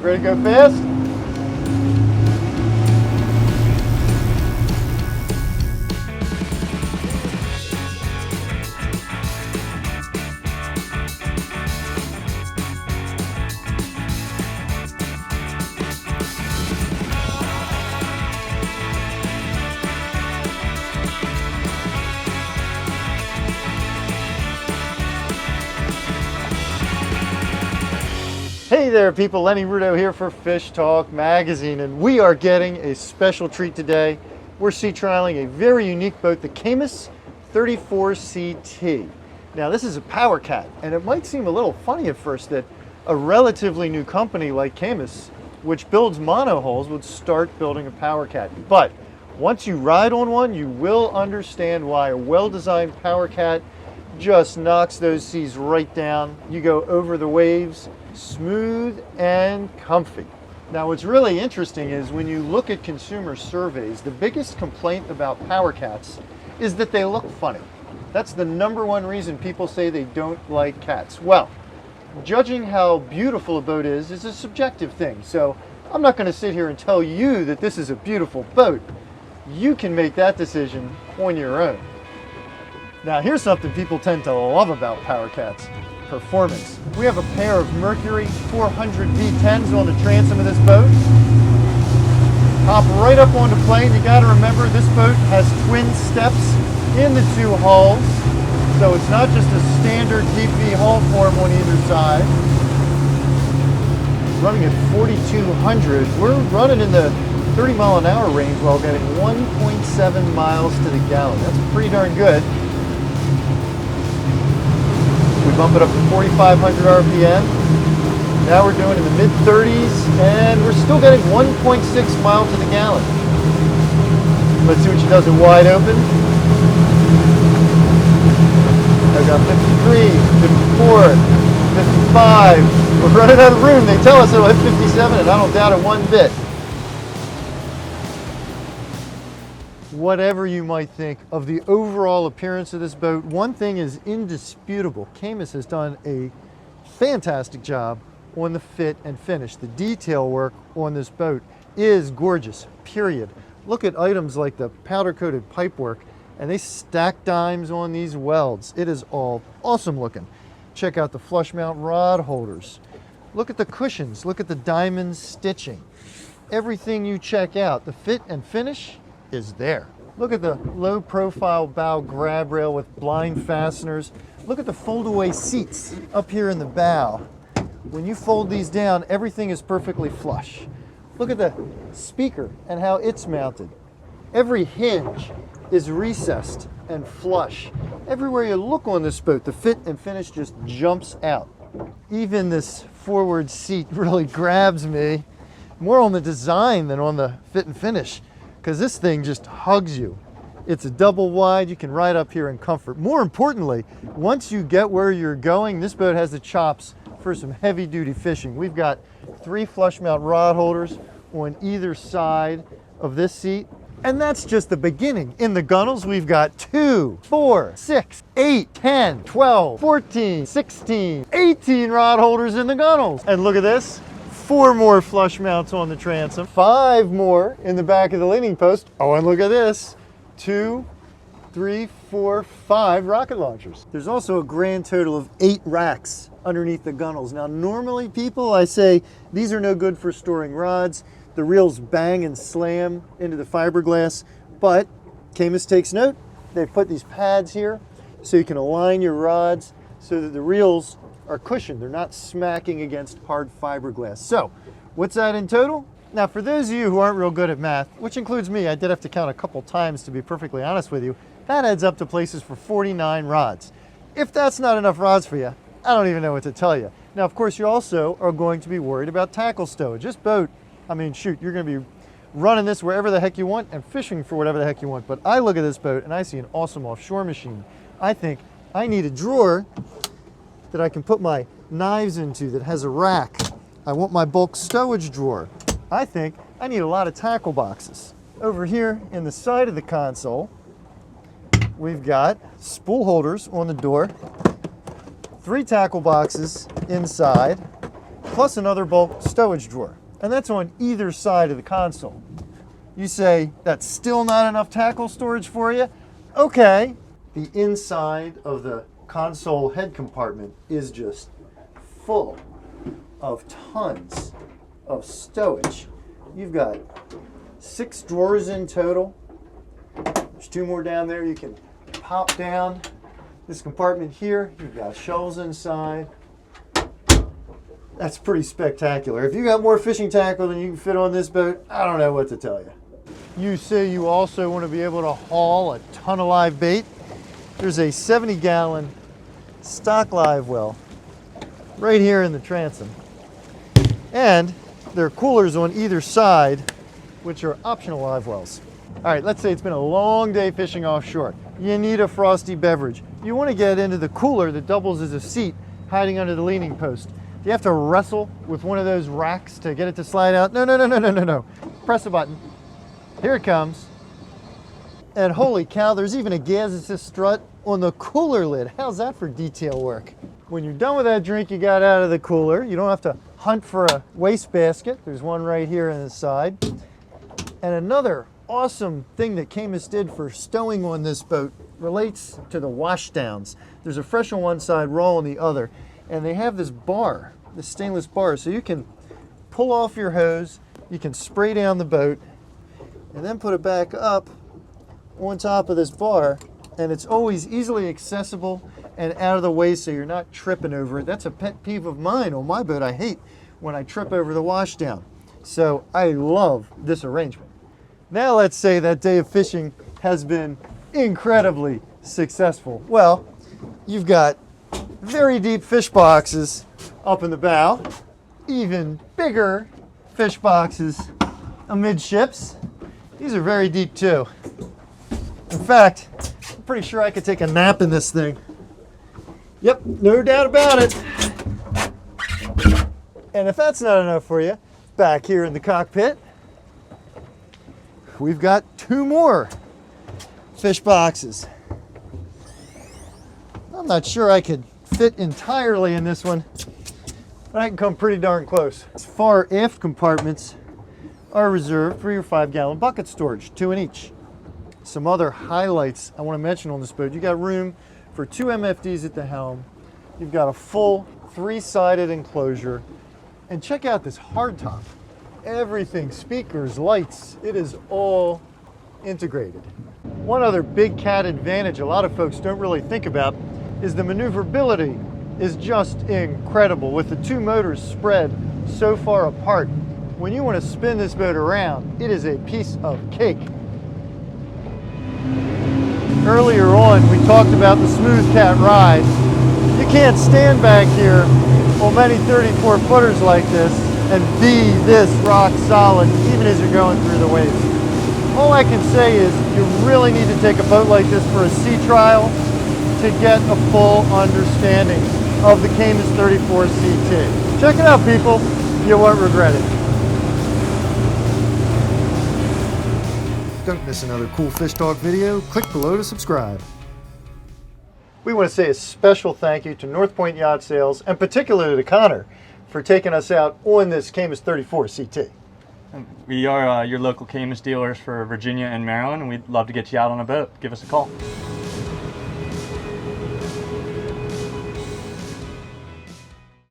Ready to go fast? Hey there people, Lenny Rudow here for FishTalk magazine, and we are getting a special treat today. We're sea trialing a very unique boat, the Caymas 34CT. Now this is a powercat, and it might seem a little funny at first that a relatively new company like Caymas, which builds monohulls, would start building a powercat. But once you ride on one, you will understand why a well-designed powercat just knocks those seas right down. You go over the waves, smooth and comfy. Now what's really interesting is when you look at consumer surveys, the biggest complaint about powercats is that they look funny. That's the #1 reason people say they don't like cats. Well, judging how beautiful a boat is a subjective thing. So I'm not going to sit here and tell you that this is a beautiful boat. You can make that decision on your own. Now here's something people tend to love about powercats: performance. We have a pair of Mercury 400 V10s on the transom of this boat. Hop right up on the plane. You got to remember this boat has twin steps in the two hulls, so it's not just a standard deep V hull form on either side. Running at 4,200, we're running in the 30-mile-an-hour range while getting 1.7 miles to the gallon. That's pretty darn good. We bump it up to 4,500 RPM. Now we're doing in the mid-30s, and we're still getting 1.6 miles to the gallon. Let's see what she does it wide open. I've got 53, 54, 55. We're running out of room. They tell us it'll hit 57, and I don't doubt it one bit. Whatever you might think of the overall appearance of this boat, one thing is indisputable. Caymas has done a fantastic job on the fit and finish. The detail work on this boat is gorgeous, period. Look at items like the powder-coated pipework, and they stack dimes on these welds. It is all awesome looking. Check out the flush mount rod holders. Look at the cushions. Look at the diamond stitching. Everything you check out, the fit and finish is there. Look at the low profile bow grab rail with blind fasteners. Look at the fold-away seats up here in the bow. When you fold these down, everything is perfectly flush. Look at the speaker and how it's mounted. Every hinge is recessed and flush. Everywhere you look on this boat, the fit and finish just jumps out. Even this forward seat really grabs me, more on the design than on the fit and finish, because this thing just hugs you. It's a double wide. You can ride up here in comfort. More importantly, once you get where you're going, this boat has the chops for some heavy duty fishing. We've got 3 flush mount rod holders on either side of this seat. And that's just the beginning. In the gunnels, we've got 2, 4, 6, 8, 10, 12, 14, 16, 18 rod holders in the gunnels. And look at this. 4 more flush mounts on the transom, 5 more in the back of the leaning post. Oh, and look at this, 2, 3, 4, 5 rocket launchers. There's also a grand total of 8 racks underneath the gunnels. Now, normally people, I say, these are no good for storing rods. The reels bang and slam into the fiberglass, but Caymas takes note. They've put these pads here so you can align your rods so that the reels are cushioned. They're not smacking against hard fiberglass. So, what's that in total? Now, for those of you who aren't real good at math, which includes me, I did have to count a couple times to be perfectly honest with you, that adds up to places for 49 rods. If that's not enough rods for you, I don't even know what to tell you. Now, of course, you also are going to be worried about tackle stowage. This boat, I mean, shoot, you're going to be running this wherever the heck you want and fishing for whatever the heck you want. But I look at this boat and I see an awesome offshore machine. I think I need a drawer that I can put my knives into that has a rack. I want my bulk stowage drawer. I think I need a lot of tackle boxes. Over here in the side of the console, we've got spool holders on the door, 3 tackle boxes inside, plus another bulk stowage drawer. And that's on either side of the console. You say, that's still not enough tackle storage for you? Okay. The inside of the console head compartment is just full of tons of stowage. You've got 6 drawers in total. There's 2 more down there you can pop down. This compartment here, you've got shelves inside. That's pretty spectacular. If you got more fishing tackle than you can fit on this boat, I don't know what to tell you. You say you also want to be able to haul a ton of live bait. There's a 70-gallon stock live well right here in the transom. And there are coolers on either side, which are optional live wells. All right, let's say it's been a long day fishing offshore. You need a frosty beverage. You want to get into the cooler that doubles as a seat hiding under the leaning post. You have to wrestle with one of those racks to get it to slide out. No. Press a button. Here it comes. And holy cow, there's even a gas assist strut on the cooler lid. How's that for detail work? When you're done with that drink you got out of the cooler, you don't have to hunt for a wastebasket. There's one right here on the side. And another awesome thing that Caymas did for stowing on this boat relates to the washdowns. There's a fresh on one side, raw on the other. And they have this bar, this stainless bar, so you can pull off your hose, you can spray down the boat, and then put it back up on top of this bar, and it's always easily accessible and out of the way so you're not tripping over it. That's a pet peeve of mine on my boat. I hate when I trip over the washdown. So I love this arrangement. Now let's say that day of fishing has been incredibly successful. Well, you've got very deep fish boxes up in the bow, even bigger fish boxes amidships. These are very deep too. In fact, I'm pretty sure I could take a nap in this thing. Yep, no doubt about it. And if that's not enough for you, back here in the cockpit, we've got 2 more fish boxes. I'm not sure I could fit entirely in this one, but I can come pretty darn close. As far aft compartments are reserved for your 5-gallon bucket storage, 2 in each. Some other highlights I want to mention on this boat: you got room for 2 MFDs at the helm. You've got a full 3-sided enclosure, and check out this hardtop. Everything, speakers, lights, it is all integrated. One other big cat advantage a lot of folks don't really think about is the maneuverability is just incredible with the 2 motors spread so far apart. When you want to spin this boat around, it is a piece of cake. Earlier on, we talked about the smooth cat ride. You can't stand back here on many 34-footers like this and be this rock solid even as you're going through the waves. All I can say is you really need to take a boat like this for a sea trial to get a full understanding of the Caymas 34 CT. Check it out, people. You won't regret it. Don't miss another cool Fish Talk video. Click below to subscribe. We want to say a special thank you to North Point Yacht Sales, and particularly to Connor, for taking us out on this Caymas 34 CT. We are your local Caymas dealers for Virginia and Maryland, and we'd love to get you out on a boat. Give us a call.